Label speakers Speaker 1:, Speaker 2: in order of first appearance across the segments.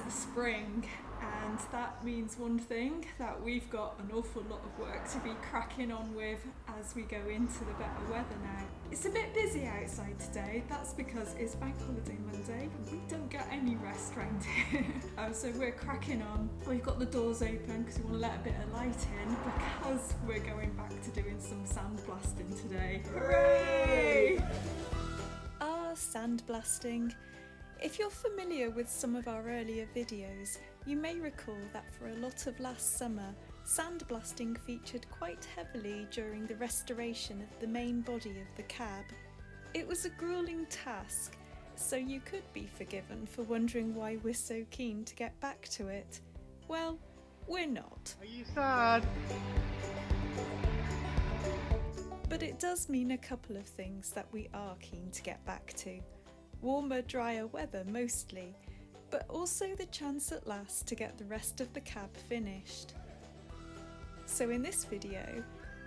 Speaker 1: is spring, and that means one thing, that we've got an awful lot of work to be cracking on with as we go into the better weather now. It's a bit busy outside today. That's because it's Bank Holiday Monday. We don't get any rest round here. So we're cracking on. We've got the doors open because we want to let a bit of light in, because we're going back to doing some sandblasting today. Hooray!
Speaker 2: Sandblasting. If you're familiar with some of our earlier videos, you may recall that for a lot of last summer, sandblasting featured quite heavily during the restoration of the main body of the cab. It was a gruelling task, so you could be forgiven for wondering why we're so keen to get back to it. Well, we're not.
Speaker 3: Are you sad?
Speaker 2: But it does mean a couple of things that we are keen to get back to. Warmer, drier weather mostly, but also the chance at last to get the rest of the cab finished. So in this video,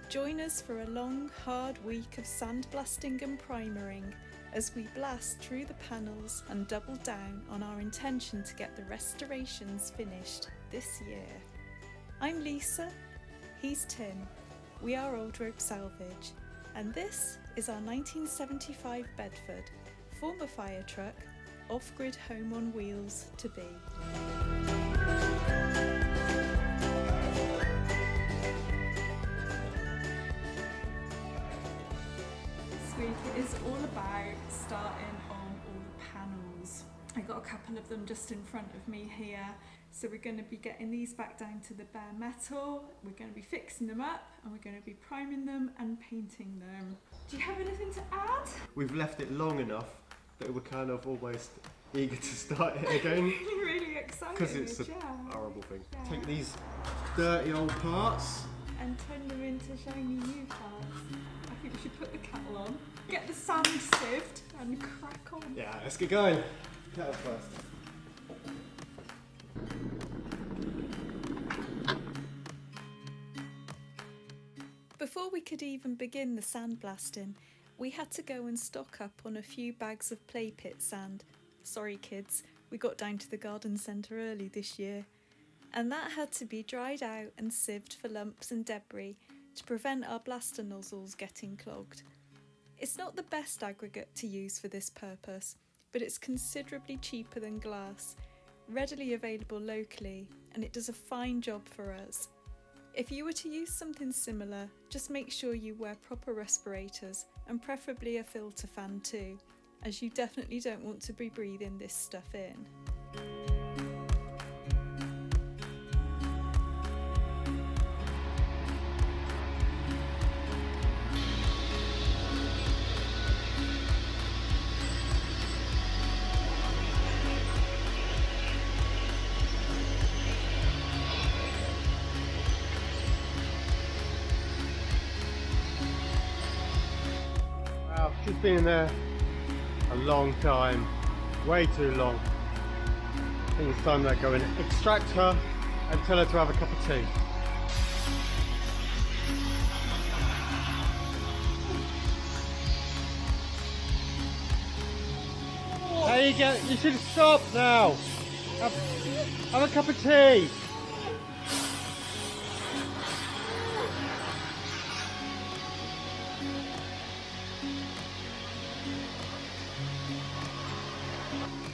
Speaker 2: join us for a long, hard week of sandblasting and primering as we blast through the panels and double down on our intention to get the restorations finished this year. I'm Lisa, he's Tim. We are Old Rope Salvage, and this is our 1975 Bedford, former fire truck, off-grid home on wheels to be.
Speaker 1: This week it is all about starting on all the panels. I got a couple of them just in front of me here. So we're going to be getting these back down to the bare metal, we're going to be fixing them up, and we're going to be priming them and painting them. Do you have anything to add?
Speaker 3: We've left it long enough that we're kind of almost eager to start it again.
Speaker 1: Really excited.
Speaker 3: Because it's a horrible thing.
Speaker 1: Yeah.
Speaker 3: Take these dirty old parts
Speaker 1: and turn them into shiny new parts. I think we should put the kettle on, get the sand sieved and crack on.
Speaker 3: Yeah, let's get going. Kettle first.
Speaker 2: Before we could even begin the sandblasting, we had to go and stock up on a few bags of play pit sand. Sorry kids, we got down to the garden centre early this year. And that had to be dried out and sieved for lumps and debris to prevent our blaster nozzles getting clogged. It's not the best aggregate to use for this purpose, but it's considerably cheaper than glass, readily available locally, and it does a fine job for us. If you were to use something similar, just make sure you wear proper respirators and preferably a filter fan too, as you definitely don't want to be breathing this stuff in.
Speaker 3: She's been in there a long time, way too long. I think it's time that I go and extract her and tell her to have a cup of tea. You should stop now. Have a cup of tea.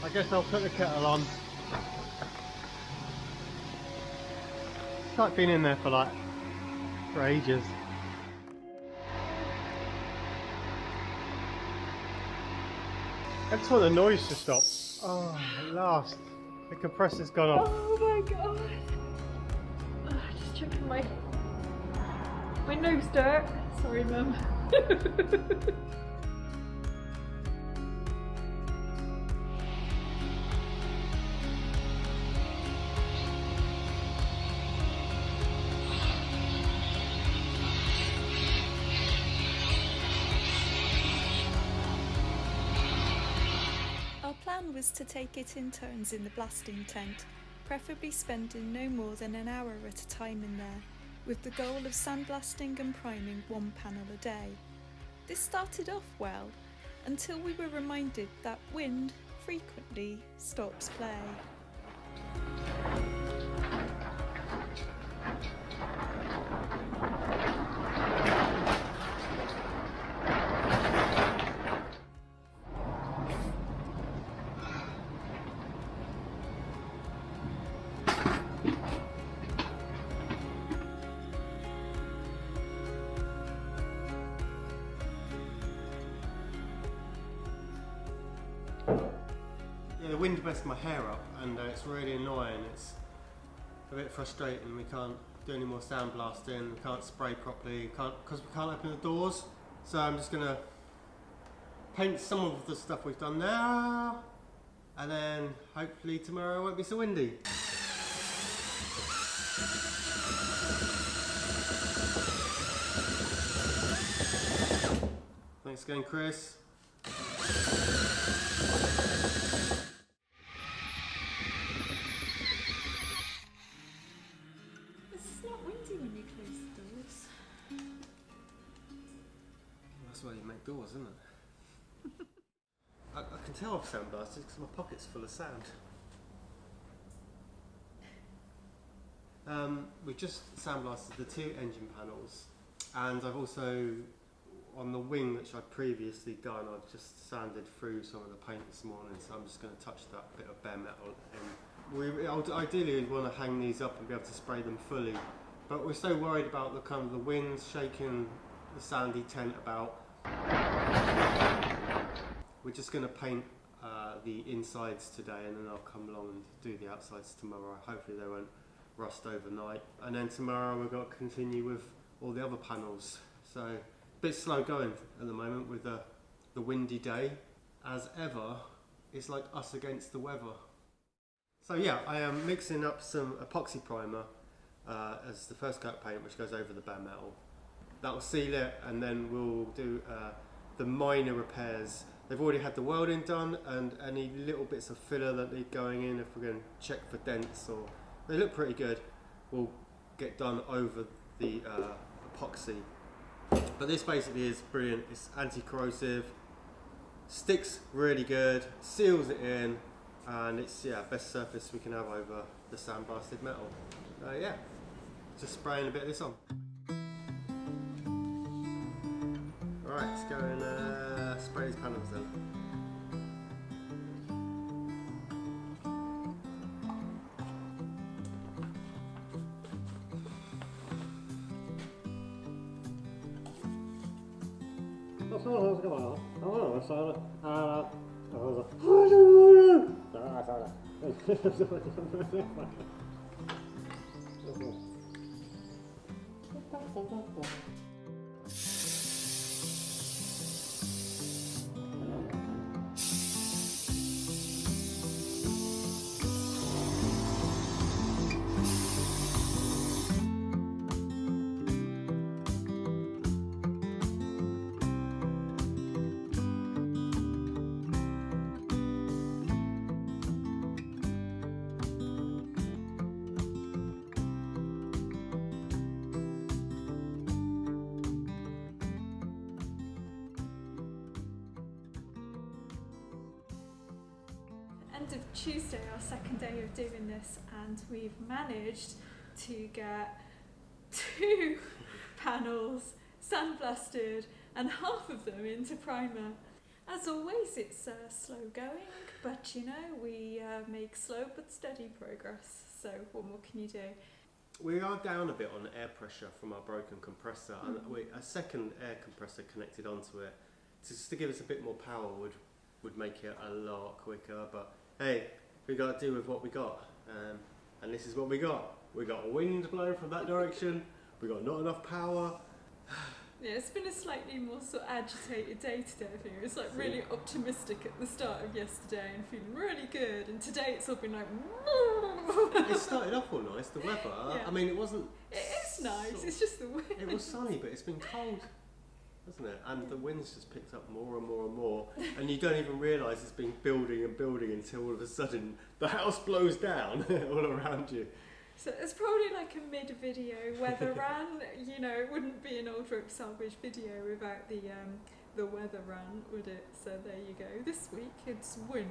Speaker 3: I guess I'll put the kettle on. It's like been in there for ages. I just want the noise to stop. Oh, at last. The compressor's gone off.
Speaker 1: Oh my god. Just checking my nose dirt. Sorry mum.
Speaker 2: Was to take it in turns in the blasting tent, preferably spending no more than an hour at a time in there, with the goal of sandblasting and priming one panel a day. This started off well, until we were reminded that wind frequently stops play.
Speaker 3: the wind messed my hair up, and it's really annoying. It's a bit frustrating. We can't do any more sandblasting, we can't spray properly, because we can't open the doors. So I'm just gonna paint some of the stuff we've done now, and then hopefully tomorrow it won't be so windy. Thanks again, Chris.
Speaker 1: It's not windy when you close the doors.
Speaker 3: That's why you make doors, isn't it? I can tell I've sandblasted because my pocket's full of sand. We've just sandblasted the 2 engine panels, and I've also, on the wing which I'd previously done, I've just sanded through some of the paint this morning, so I'm just going to touch that bit of bare metal in. We ideally want to hang these up and be able to spray them fully, but we're so worried about the kind of the winds shaking the sandy tent about. We're just going to paint the insides today, and then I'll come along and do the outsides tomorrow. Hopefully they won't rust overnight, and then tomorrow we've got to continue with all the other panels. So a bit slow going at the moment with the windy day. As ever, it's like us against the weather. So yeah, I am mixing up some epoxy primer as the first coat of paint, which goes over the bare metal. That will seal it, and then we'll do the minor repairs. They've already had the welding done, and any little bits of filler that need going in, if we're going to check for dents, or they look pretty good, will get done over the epoxy. But this basically is brilliant. It's anti-corrosive, sticks really good, seals it in, and it's best surface we can have over the sandblasted metal. Yeah, just spraying a bit of this on. Alright, let's go and spray these panels then.
Speaker 1: End of Tuesday, our second day of doing this, and we've managed to get 2 panels sandblasted and half of them into primer. As always, it's slow going, but you know, we make slow but steady progress, so what more can you do?
Speaker 3: We are down a bit on air pressure from our broken compressor, and a second air compressor connected onto it just to give us a bit more power would make it a lot quicker, but hey, we got to do with what we got, and this is what we got. We got wind blowing from that direction, we got not enough power.
Speaker 1: Yeah, it's been a slightly more sort of agitated day today, I think. It's like really optimistic at the start of yesterday and feeling really good, and today it's all been like
Speaker 3: It started off all nice, the weather.
Speaker 1: Yeah.
Speaker 3: I mean, it wasn't...
Speaker 1: It is nice, it's just the wind.
Speaker 3: It was sunny, but it's been cold, hasn't it? And the wind's just picked up more and more and more, and you don't even realise it's been building and building until all of a sudden the house blows down all around you.
Speaker 1: So it's probably like a mid-video weather rant. You know, it wouldn't be an old rope salvage video without the weather rant, would it? So there you go. This week it's wind.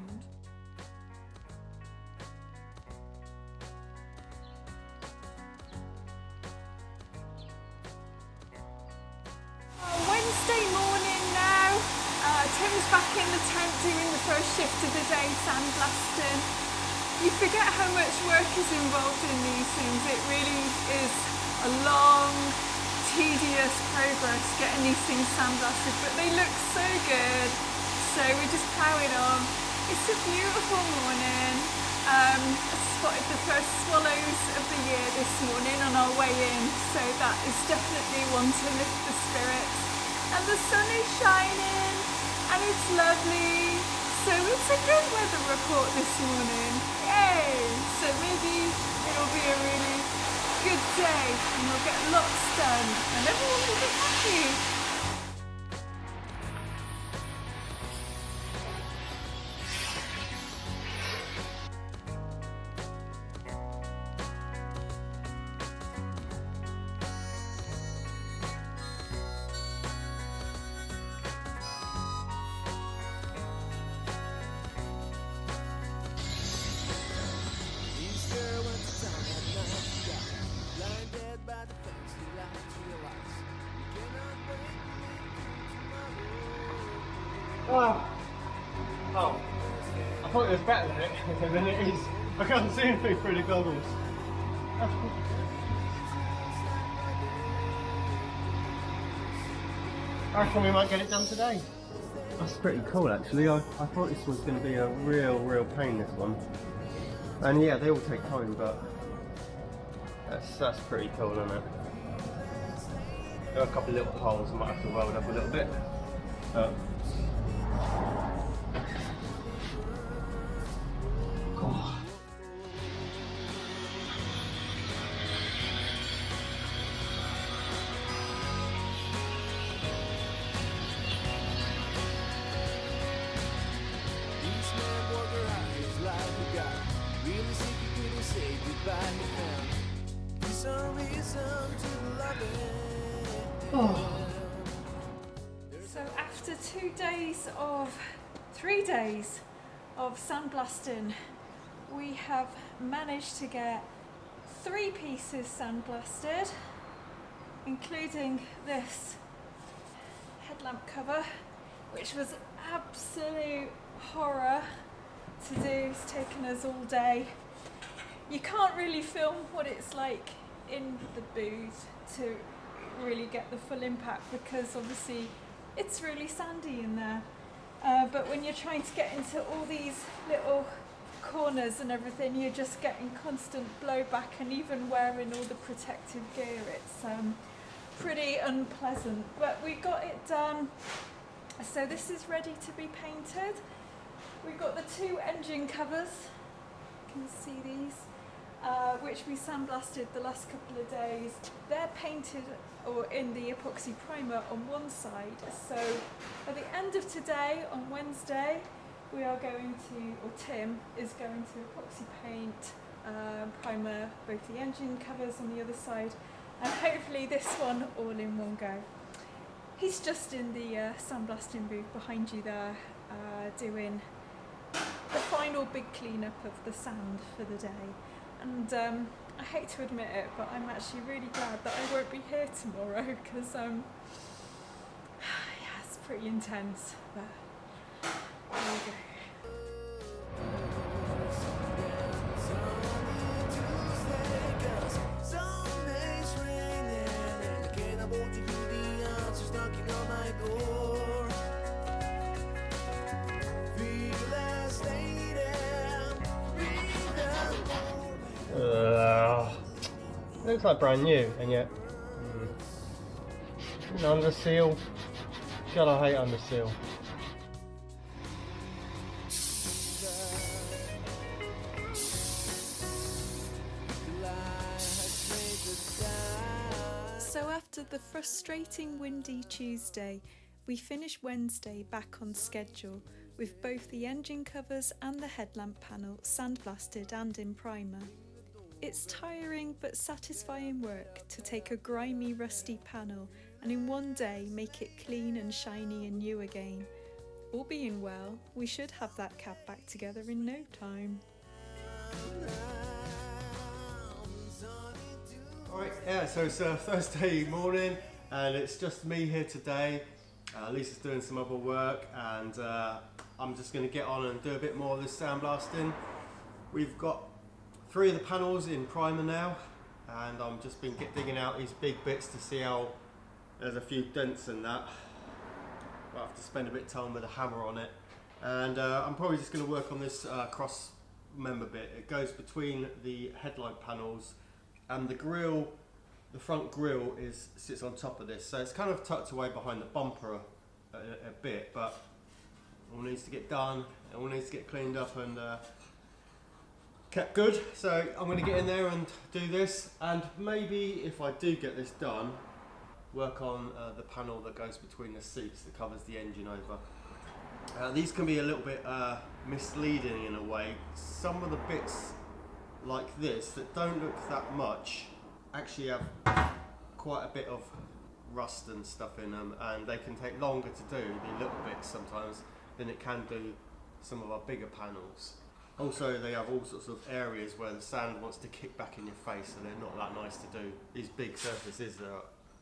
Speaker 1: Wednesday morning now. Tim's back in the tent doing the first shift of the day, sandblasting. You forget how much work is involved in these things. It really is a long, tedious progress getting these things sandblasted, but they look so good. So we're just ploughing on. It's a beautiful morning. I spotted the first swallows of the year this morning on our way in, so that is definitely one to lift the spirits. And the sun is shining and it's lovely, so it's a good weather report this morning. Yay! So maybe it'll be a really good day and we'll get lots done and everyone will be happy.
Speaker 3: Oh, I thought it was better than it is. I can't see anything through the goggles. That's cool. I reckon we might get it done today. That's pretty cool actually. I thought this was going to be a real pain, this one. And yeah, they all take time, but that's pretty cool, isn't it? There are a couple of little holes I might have to weld up a little bit. But oh.
Speaker 1: So after 3 days of sandblasting, we have managed to get 3 pieces sandblasted, including this headlamp cover, which was absolute horror to do. It's taken us all day. You can't really film what it's like in the booth to really get the full impact because obviously it's really sandy in there. But when you're trying to get into all these little corners and everything, you're just getting constant blowback, and even wearing all the protective gear, it's pretty unpleasant. But we got it done. So this is ready to be painted. We've got the 2 engine covers. You can see these. Which we sandblasted the last couple of days. They're painted or in the epoxy primer on one side. So at the end of today, on Wednesday, we are going to, or Tim is going to epoxy paint, primer both the engine covers on the other side, and hopefully this one all in one go. He's just in the sandblasting booth behind you there, doing the final big cleanup of the sand for the day. And I hate to admit it, but I'm actually really glad that I won't be here tomorrow because yeah, it's pretty intense. But there we go.
Speaker 3: Looks like brand new, and yet under seal. God, I hate under seal.
Speaker 2: So after the frustrating windy Tuesday, we finished Wednesday back on schedule with both the engine covers and the headlamp panel sandblasted and in primer. It's tiring but satisfying work to take a grimy, rusty panel and in one day make it clean and shiny and new again. All being well, we should have that cab back together in no time.
Speaker 3: Alright, yeah, so it's Thursday morning and it's just me here today. Lisa's doing some other work and I'm just going to get on and do a bit more of this sandblasting. We've got 3 of the panels in primer now, and I'm just been digging out these big bits to see how there's a few dents in that. I'll have to spend a bit of time with a hammer on it And I'm probably just going to work on this cross member bit. It goes between the headlight panels and the grille. The front grille sits on top of this, so it's kind of tucked away behind the bumper a bit, but all needs to get done, it all needs to get cleaned up and kept good. So I'm going to get in there and do this, and maybe if I do get this done, work on the panel that goes between the seats that covers the engine over. These can be a little bit misleading in a way. Some of the bits like this that don't look that much actually have quite a bit of rust and stuff in them, and they can take longer to do, the little bits sometimes, than it can do some of our bigger panels. Also, they have all sorts of areas where the sand wants to kick back in your face, and they're not that nice to do. These big surfaces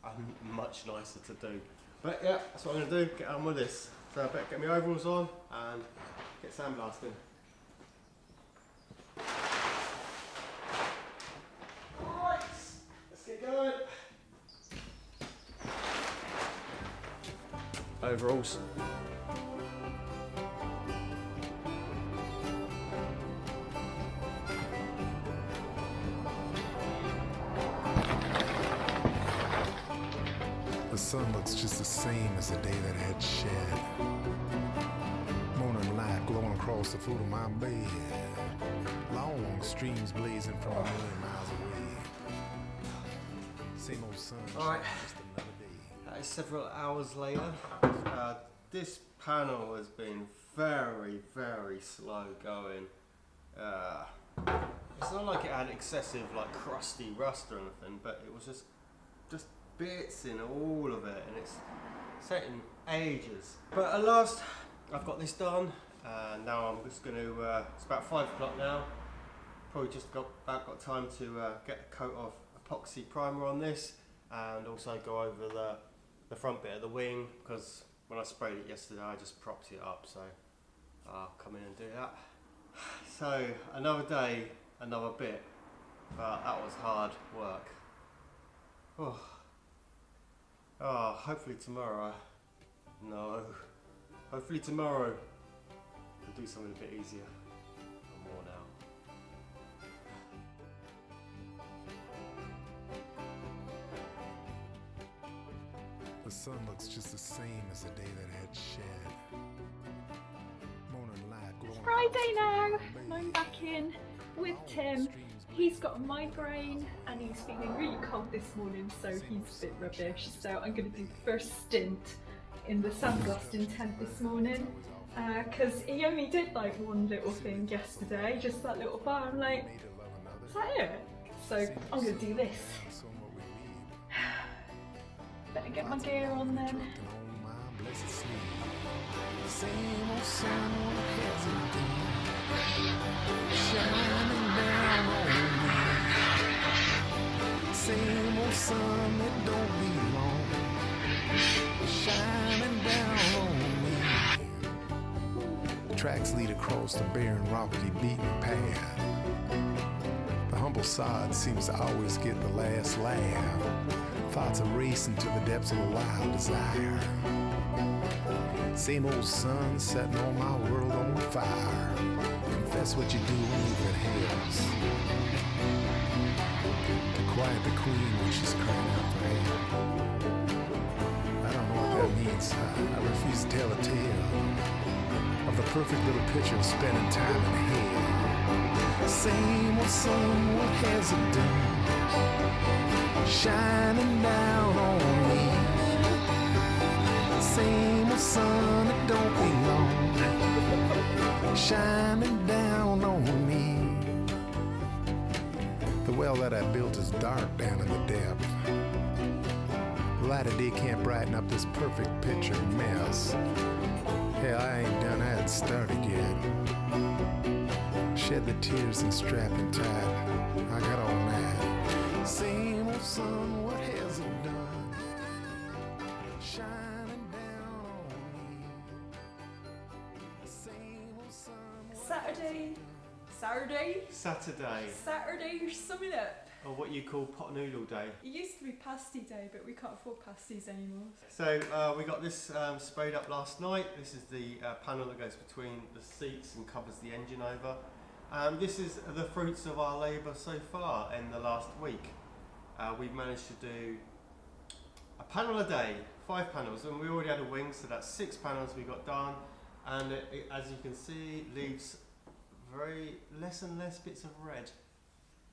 Speaker 3: are much nicer to do. But yeah, that's what I'm going to do, get on with this. So I better get my overalls on and get sandblasting. Alright, let's get going. Overalls.
Speaker 4: The sun looks just the same as the day that it had shed. Morning light glowing across the foot of my bed. Long streams blazing from a million miles away. Same old sun.
Speaker 3: All right.
Speaker 4: Just another day.
Speaker 3: That is several hours later. This panel has been very, very slow going. It's not like it had excessive, like crusty rust or anything, but it was just bits in all of it, and it's taken ages. But at last, I've got this done, and now I'm just going to. It's about 5 o'clock now. Probably just about got time to get a coat of epoxy primer on this, and also go over the front bit of the wing, because when I sprayed it yesterday, I just propped it up. So I'll come in and do that. So another day, another bit, but that was hard work. Oh, hopefully tomorrow. No. Hopefully tomorrow we'll do something a bit easier. I'm worn out.
Speaker 4: The sun looks just the same as the day that it had shed. Morning light glowing across
Speaker 2: Friday
Speaker 4: the foot
Speaker 2: now,
Speaker 4: of my
Speaker 2: and
Speaker 4: bed.
Speaker 2: I'm back in with
Speaker 4: Long
Speaker 2: Tim.
Speaker 4: streams
Speaker 2: He's got a migraine and he's feeling really cold this morning, so he's a bit rubbish. So I'm going to do the first stint in the sandblasting tent this morning, because he only did like one little thing yesterday, just that little bar. I'm like, is that it? So I'm going to do this. Better get my gear on then.
Speaker 4: Same old sun, what has it done? Shining down on me. Same old sun that don't belong. Shining down on me. Tracks lead across the barren, rocky, beaten path. The humble sod seems to always get the last laugh. Thoughts are racing to the depths of a wild desire. Same old sun setting all my world on fire. Confess what you do if it helps. To quiet the queen when she's crying out for help. I don't know what that means. I refuse to tell a tale of the perfect little picture of spending time in hell. Same old sun, what has it done? Shining down on me. Same old sun that don't belong. Shining down on me. The well that I built is dark down in the depth. The light of day can't brighten up this perfect picture mess. Hell, I ain't done, I hadn't started yet. Shed the tears and strap it tight. I got all that. Same old sun, what has it done? Shining down on me. Same old sun.
Speaker 1: Saturday,
Speaker 3: Saturday.
Speaker 1: you're summing up.
Speaker 3: or what you call pot noodle day.
Speaker 1: It used to be pasty day, but we can't afford pasties anymore.
Speaker 3: So we got this sprayed up last night. This is the panel that goes between the seats and covers the engine over. This is the fruits of our labour so far in the last week. We've managed to do a panel a day, 5 panels, and we already had a wing, so that's 6 panels we got done. And it, as you can see, leaves less and less bits of red.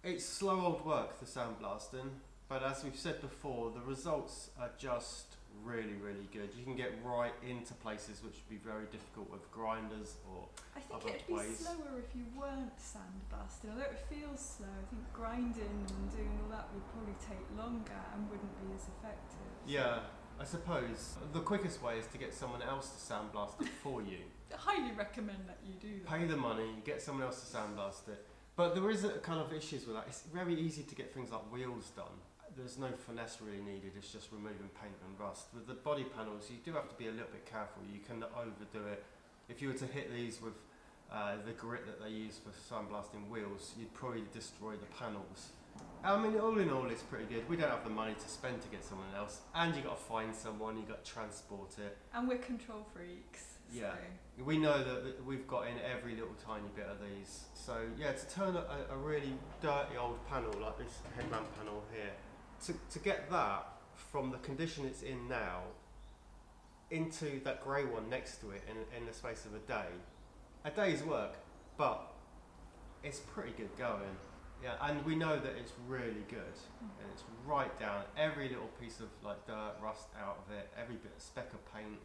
Speaker 3: It's slow old work, the sandblasting, but as we've said before, the results are just really, really good. You can get right into places which would be very difficult with grinders or
Speaker 1: I think
Speaker 3: other
Speaker 1: it'd be
Speaker 3: ways.
Speaker 1: slower if you weren't sandblasting. Although it feels slow, I think grinding and doing all that would probably take longer and wouldn't be as effective.
Speaker 3: Yeah, I suppose the quickest way is to get someone else to sandblast it for you.
Speaker 1: I highly recommend that you do that.
Speaker 3: Pay the money, get someone else to sandblast it. But there is a kind of issues with that. It's very easy to get things like wheels done. There's no finesse really needed, it's just removing paint and rust. With the body panels, you do have to be a little bit careful. You can overdo it. If you were to hit these with the grit that they use for sandblasting wheels, you'd probably destroy the panels. I mean, all in all, it's pretty good. We don't have the money to spend to get someone else, and you got to find someone, you got to transport it.
Speaker 1: And we're control freaks.
Speaker 3: Yeah,
Speaker 1: so.
Speaker 3: we know that we've got in every little tiny bit of these. So yeah, to turn a really dirty old panel like this headlamp panel here, to get that from the condition it's in now into that grey one next to it in the space of a day's work, but it's pretty good going. Yeah, and we know that it's really good, and it's right down every little piece of like dirt, rust out of it, every bit of speck of paint,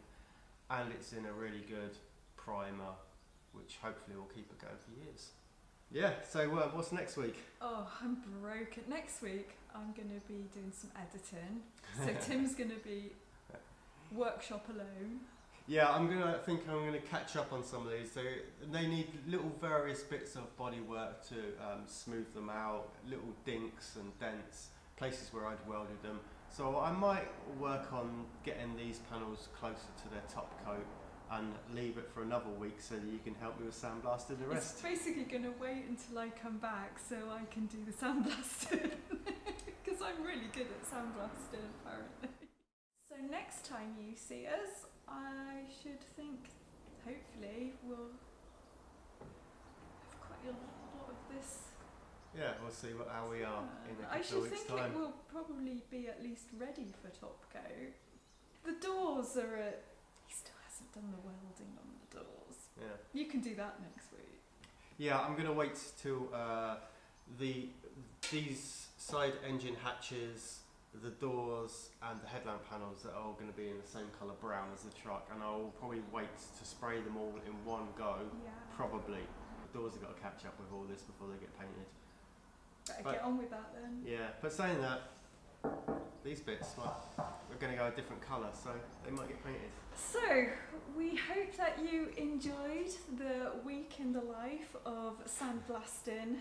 Speaker 3: and it's in a really good primer, which hopefully will keep it going for years. Yeah, so what's next week?
Speaker 1: Oh, I'm broken. Next week, I'm going to be doing some editing. So Tim's going to be workshop alone.
Speaker 3: Yeah, I'm gonna catch up on some of these. So they need little various bits of body work to smooth them out, little dinks and dents, places where I'd welded them. So I might work on getting these panels closer to their top coat and leave it for another week so that you can help me with sandblasting the rest.
Speaker 1: It's basically going to wait until I come back so I can do the sandblasting because I'm really good at sandblasting apparently. So next time you see us, I should think, hopefully, we'll have quite a lot of this.
Speaker 3: Yeah, we'll see how we are in a
Speaker 1: I
Speaker 3: couple of weeks'
Speaker 1: should think
Speaker 3: time.
Speaker 1: it will probably be at least ready for top coat. The doors are at... He still hasn't done the welding on the doors.
Speaker 3: Yeah.
Speaker 1: You can do that next week.
Speaker 3: Yeah, I'm going to wait till these side engine hatches, the doors and the headlamp panels that are all going to be in the same colour brown as the truck, and I'll probably wait to spray them all in one go.
Speaker 1: Yeah.
Speaker 3: Probably. The doors have got to catch up with all this before they get painted.
Speaker 1: Better get on with that then.
Speaker 3: Yeah, but saying that, these bits we're going to go a different colour, so they might get painted.
Speaker 1: So, we hope that you enjoyed the week in the life of sandblasting.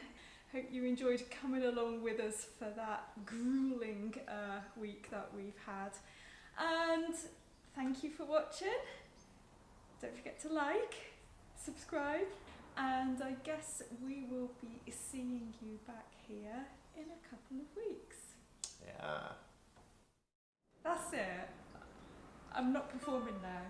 Speaker 1: Hope you enjoyed coming along with us for that gruelling week that we've had. And thank you for watching. Don't forget to like, subscribe, and I guess we will be seeing you back here in a couple of weeks.
Speaker 3: Yeah.
Speaker 1: That's it. I'm not performing now.